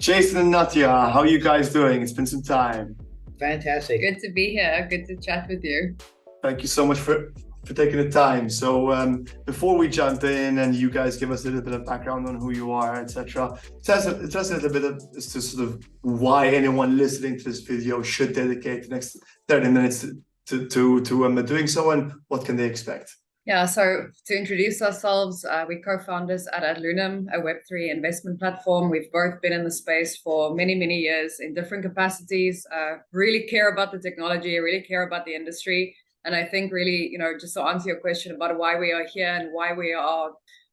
Jason and Nadja, how are you guys doing? It's been some time. Fantastic. Good to be here. Good to chat with you. Thank you so much for taking the time. So before we jump in and you guys give us a little bit of background on who you are, etc., tell us a little bit as to sort of why anyone listening to this video should dedicate the next 30 minutes to doing so, and what can they expect? Yeah, so to introduce ourselves, we're co-founders at AdLunam, a Web3 investment platform. We've both been in the space for many, many years in different capacities, really care about the technology, really care about the industry. And I think really, just to answer your question about why we are here and why we are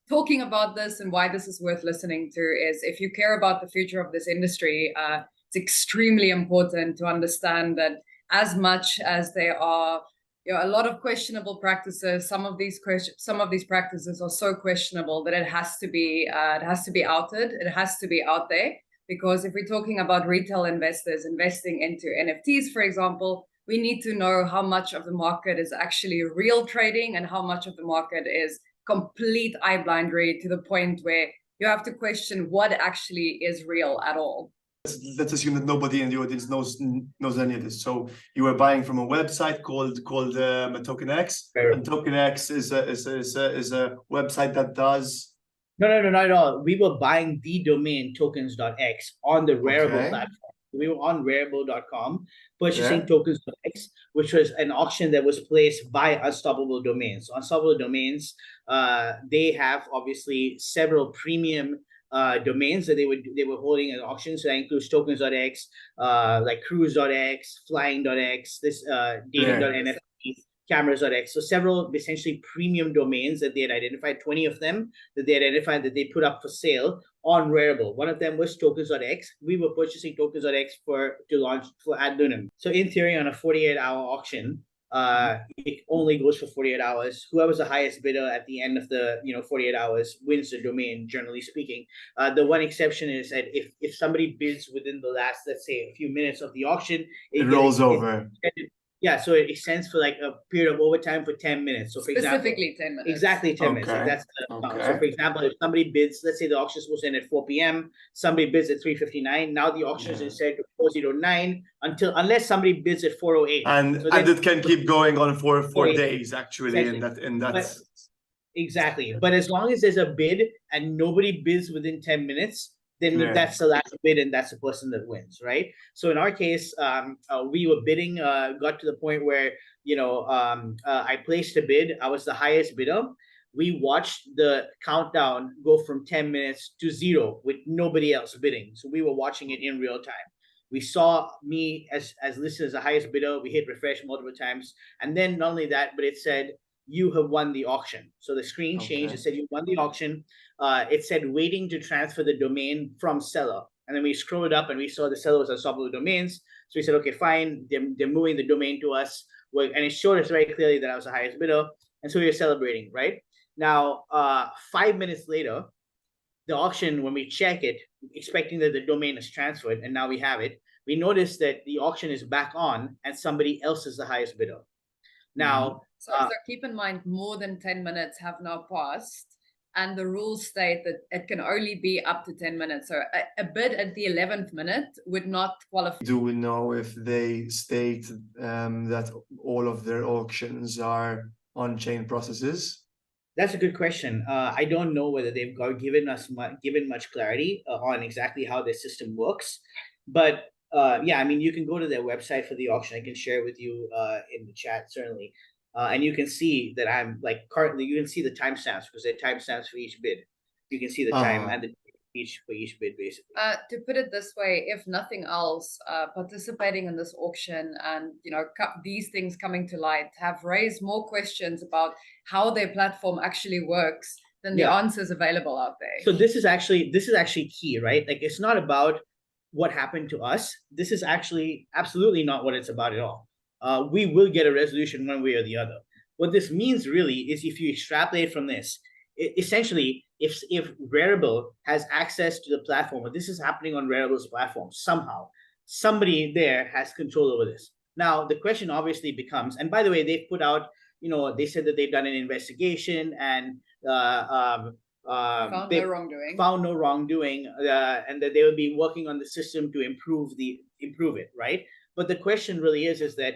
talking about this and why this is worth listening to is if you care about the future of this industry, it's extremely important to understand that as much as there are a lot of questionable practices, some of these practices are so questionable that it has to be outed. It has to be out there, because if we're talking about retail investors investing into NFTs, for example, we need to know how much of the market is actually real trading and how much of the market is complete eye blind read, to the point where you have to question what actually is real at all. Let's assume that nobody in the audience knows any of this. So you were buying from a website called TokenX, and TokenX is a website that does. No, not at all. We were buying the domain tokens.x on the Rarible platform. We were on rarible.com purchasing tokens.x, which was an auction that was placed by Unstoppable Domains. So Unstoppable Domains, they have obviously several premium domains that they were holding at auction. So that includes tokens.x, like cruise.x, flying.x, this dating.nft, cameras.x. So several essentially premium domains that they had identified, 20 of them that they identified that they put up for sale on Rarible. One of them was tokens.x. We were purchasing tokens.x to launch for AdLunam. So in theory, on a 48-hour auction, it only goes for 48 hours. Whoever's the highest bidder at the end of the 48 hours wins the domain, generally speaking. The one exception is that if somebody bids within the last, let's say, a few minutes of the auction, it rolls over. So it extends for like a period of overtime for 10 minutes. So for specifically example, 10 minutes. Exactly 10 minutes. Like that's So for example, if somebody bids, let's say the auction is supposed to end at 4 p.m., somebody bids at 3:59. Now the auction is instead to 4:09 unless somebody bids at 4:08. And it can keep going on for 4 days actually. Exactly. Exactly. But as long as there's a bid and nobody bids within 10 minutes, then that's the last bid and that's the person that wins, right? So in our case, we were bidding, got to the point where, I placed a bid. I was the highest bidder. We watched the countdown go from 10 minutes to 0 with nobody else bidding. So we were watching it in real time. We saw me as listed as the highest bidder. We hit refresh multiple times. And then not only that, but it said, you have won the auction. So the screen changed. It said you won the auction. It said waiting to transfer the domain from seller. And then we scrolled up and we saw the seller was Unstoppable Domains. So we said, okay, fine. They're moving the domain to us. And it showed us very clearly that I was the highest bidder. And so we were celebrating, right? Now, 5 minutes later, the auction, when we check it, expecting that the domain is transferred, and now we have it, we notice that the auction is back on and somebody else is the highest bidder. Now, so keep in mind, more than 10 minutes have now passed, and the rules state that it can only be up to 10 minutes. So a bid at the 11th minute would not qualify. Do we know if they state that all of their auctions are on-chain processes? That's a good question. I don't know whether they've given much clarity on exactly how their system works, but I mean, you can go to their website for the auction. I can share with you in the chat, certainly. And you can see that I'm like currently, you can see the timestamps because they're timestamps for each bid. You can see the time and the for each bid, basically. To put it this way, if nothing else, participating in this auction and these things coming to light have raised more questions about how their platform actually works than the answers available out there. So this is actually key, right? Like, it's not about what happened to us. This is actually absolutely not what it's about at all. We will get a resolution one way or the other. What this means really is, if you extrapolate from this, essentially, if Rarible has access to the platform, or this is happening on Rarible's platform somehow, somebody there has control over this. Now, the question obviously becomes, and by the way, they've put out, they said that they've done an investigation and found no wrongdoing, and that they will be working on the system to improve it, right? But the question really is that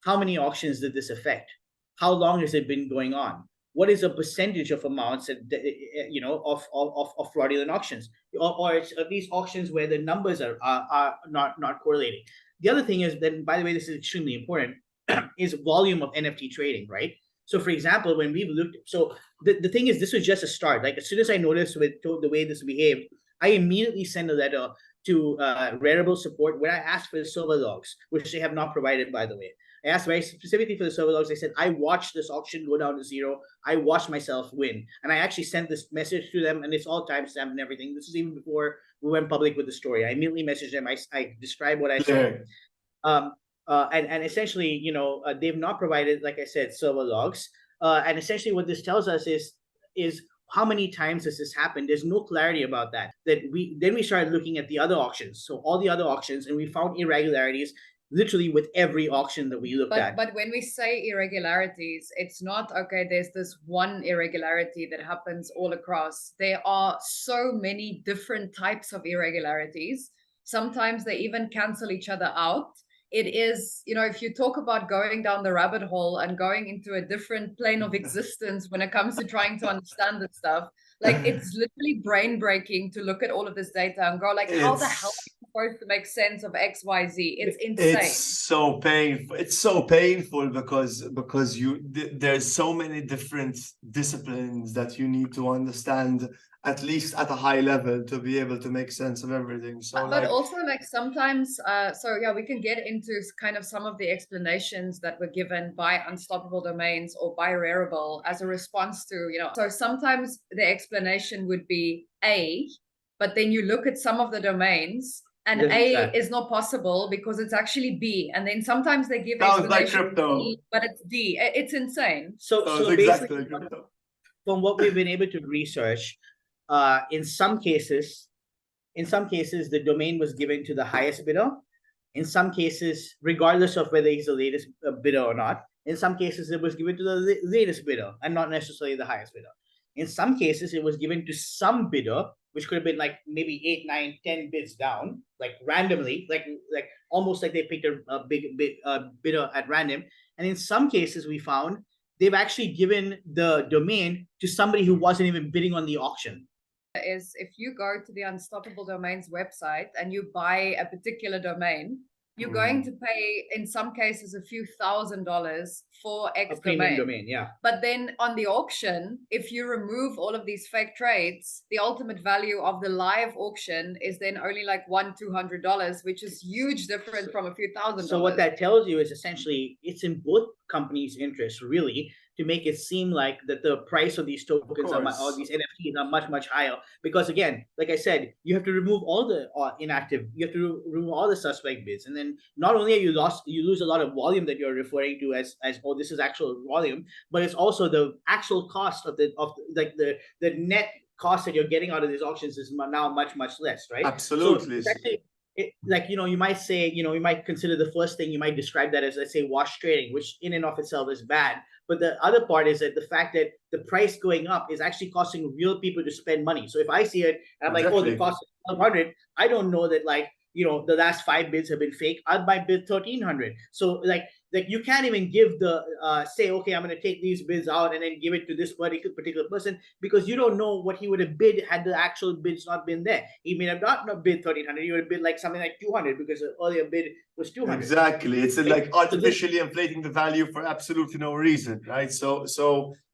how many auctions did this affect? How long has it been going on? What is a percentage of amounts that, of fraudulent auctions, or it's at least auctions where the numbers are not correlating? The other thing is that, by the way, this is extremely important, is volume of NFT trading, right? So, for example, when we've looked, so the thing is, this was just a start. Like, as soon as I noticed with the way this behaved, I immediately sent a letter to Rarible support where I asked for the server logs, which they have not provided, by the way. I asked very specifically for the server logs. I said, I watched this auction go down to zero. I watched myself win. And I actually sent this message to them, and it's all timestamped and everything. This is even before we went public with the story. I immediately messaged them. I described what I saw. And essentially, they've not provided, like I said, server logs. And essentially what this tells us is how many times has this happened? There's no clarity about that. Then we started looking at the other auctions. So all the other auctions, and we found irregularities literally with every auction that we looked at. But when we say irregularities, it's not, okay, there's this one irregularity that happens all across. There are so many different types of irregularities. Sometimes they even cancel each other out. It is, if you talk about going down the rabbit hole and going into a different plane of existence when it comes to trying to understand this stuff, like, it's literally brain breaking to look at all of this data and go like, how the hell are you supposed to make sense of X, Y, Z? It's insane. It's so painful. It's so painful because there's so many different disciplines that you need to understand, at least at a high level, to be able to make sense of everything. So, but also, like, sometimes, we can get into kind of some of the explanations that were given by Unstoppable Domains or by Rarible as a response to, so sometimes the explanation would be A, but then you look at some of the domains and A is not possible because it's actually B. And then sometimes they give explanation like crypto, B, but it's D. It's insane. So exactly basically, from what we've been able to research, in some cases, the domain was given to the highest bidder. In some cases, regardless of whether he's the latest bidder or not, in some cases, it was given to the latest bidder and not necessarily the highest bidder. In some cases, it was given to some bidder, which could have been like maybe 8, 9, 10 bids down, like randomly, like almost like they picked a big bidder at random. And in some cases, we found they've actually given the domain to somebody who wasn't even bidding on the auction. Is if you go to the Unstoppable Domains website and you buy a particular domain, you're going to pay, in some cases, a few $1,000s for X domain. Yeah. But then on the auction, if you remove all of these fake trades, the ultimate value of the live auction is then only like $100-200, which is huge different from a few $1,000s. So what that tells you is essentially it's in both companies' interest, really, to make it seem like that the price of these tokens or these NFTs are much, much higher. Because again, like I said, you have to remove all the inactive, you have to remove all the suspect bids. And then not only are you lose a lot of volume that you're referring to as oh, this is actual volume, but it's also the actual cost of the net cost that you're getting out of these auctions is now much, much less, right? Absolutely. So you might say, you might consider the first thing, you might describe that as, let's say, wash trading, which in and of itself is bad. But the other part is that the fact that the price going up is actually costing real people to spend money. So if I see it, and I'm like, oh, the cost is 1,200, I don't know that, like, the last 5 bids have been fake. I'll buy bid 1,300. So like you can't even give the say, okay, I'm going to take these bids out and then give it to this particular person, because you don't know what he would have bid had the actual bids not been there. He may have not bid 1,300. He would have bid like something like 200 because the earlier bid was 200. Exactly. It's like artificially inflating the value for absolutely no reason, right? So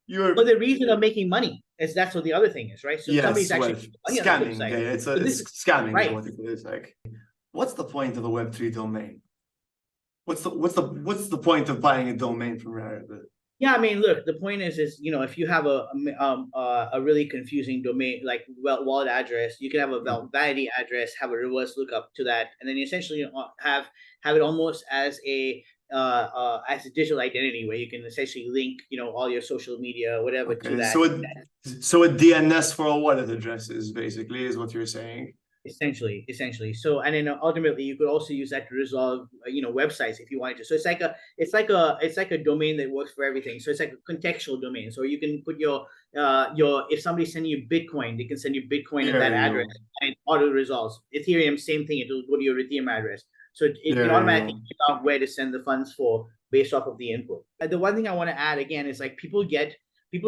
you're. But the reason of making money is that's what the other thing is, right? So somebody's actually scamming. It's scamming, right? What it is like. What's the point of the Web3 domain? What's the point of buying a domain from Rarible? Yeah, I mean, look, the point is if you have a really confusing domain like wallet address, you can have a vanity address, have a reverse lookup to that, and then essentially have it almost as a digital identity where you can essentially link all your social media, whatever, to that. So a DNS for a wallet address is what you're saying. Essentially. So, and then ultimately, you could also use that to resolve, websites if you wanted to. So it's like a domain that works for everything. So it's like a contextual domain. So you can put your if somebody's sending you Bitcoin, they can send you Bitcoin at that address, and it auto resolves. Ethereum, same thing. It'll go to your Ethereum address. So it can automatically figure out where to send the funds for based off of the input. The one thing I want to add again is like people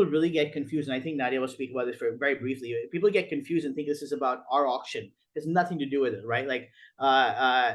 really get confused, and I think Nadja will speak about this for very briefly. People get confused and think this is about our auction. It's nothing to do with it, right? Like,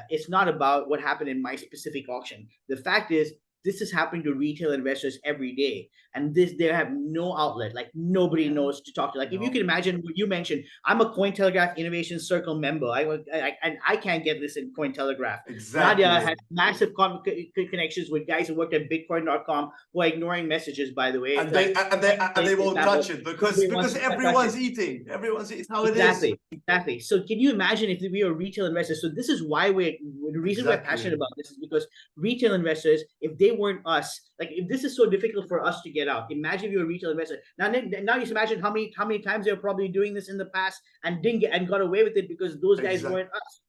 it's not about what happened in my specific auction. The fact is, this is happening to retail investors every day, and they have no outlet. Like nobody knows to talk to. Like if you can imagine what you mentioned, I'm a Cointelegraph Innovation Circle member. And I can't get this in Cointelegraph. Exactly. Nadja has massive connections with guys who worked at Bitcoin.com who are ignoring messages. By the way, and they won't touch it because everyone's eating. Everyone's eating. How it is. Exactly. So can you imagine if we are retail investors? So this is why the reason we're passionate about this is because retail investors, if they weren't us, like if this is so difficult for us to get out, imagine if you're a retail investor. Now just imagine how many times they're probably doing this in the past and didn't get and got away with it because those guys weren't us.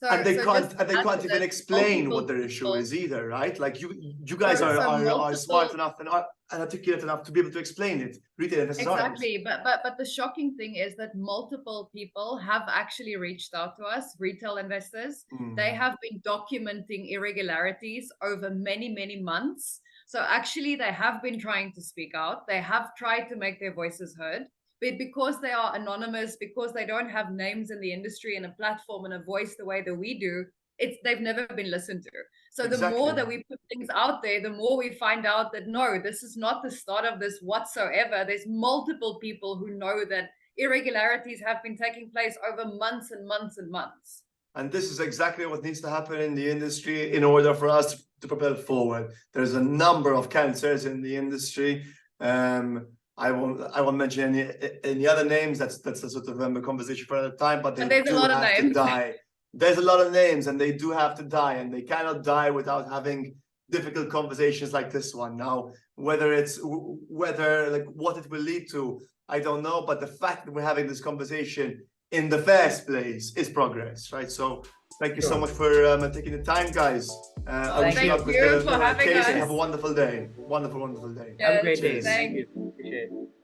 And they can't even explain what their issue is either, right? Like you guys are smart enough and articulate enough to be able to explain it. Retail investors exactly, but the shocking thing is that multiple people have actually reached out to us, retail investors. They have been documenting irregularities over many months. So actually, they have been trying to speak out. They have tried to make their voices heard. But because they are anonymous, because they don't have names in the industry and a platform and a voice the way that we do, they've never been listened to. So the more that we put things out there, the more we find out that no, this is not the start of this whatsoever. There's multiple people who know that irregularities have been taking place over months and months and months. And this is exactly what needs to happen in the industry in order for us to propel forward. There's a number of cancers in the industry. I won't mention any other names. That's a sort of a conversation for another time. But they do have to die. There's a lot of names, and they do have to die, and they cannot die without having difficult conversations like this one. Now, whether like what it will lead to, I don't know. But the fact that we're having this conversation in the first place is progress, right? So thank you so much for taking the time, guys. I wish you luck with the case and have a wonderful day. Wonderful day. Have a great day. Thank you. Appreciate it.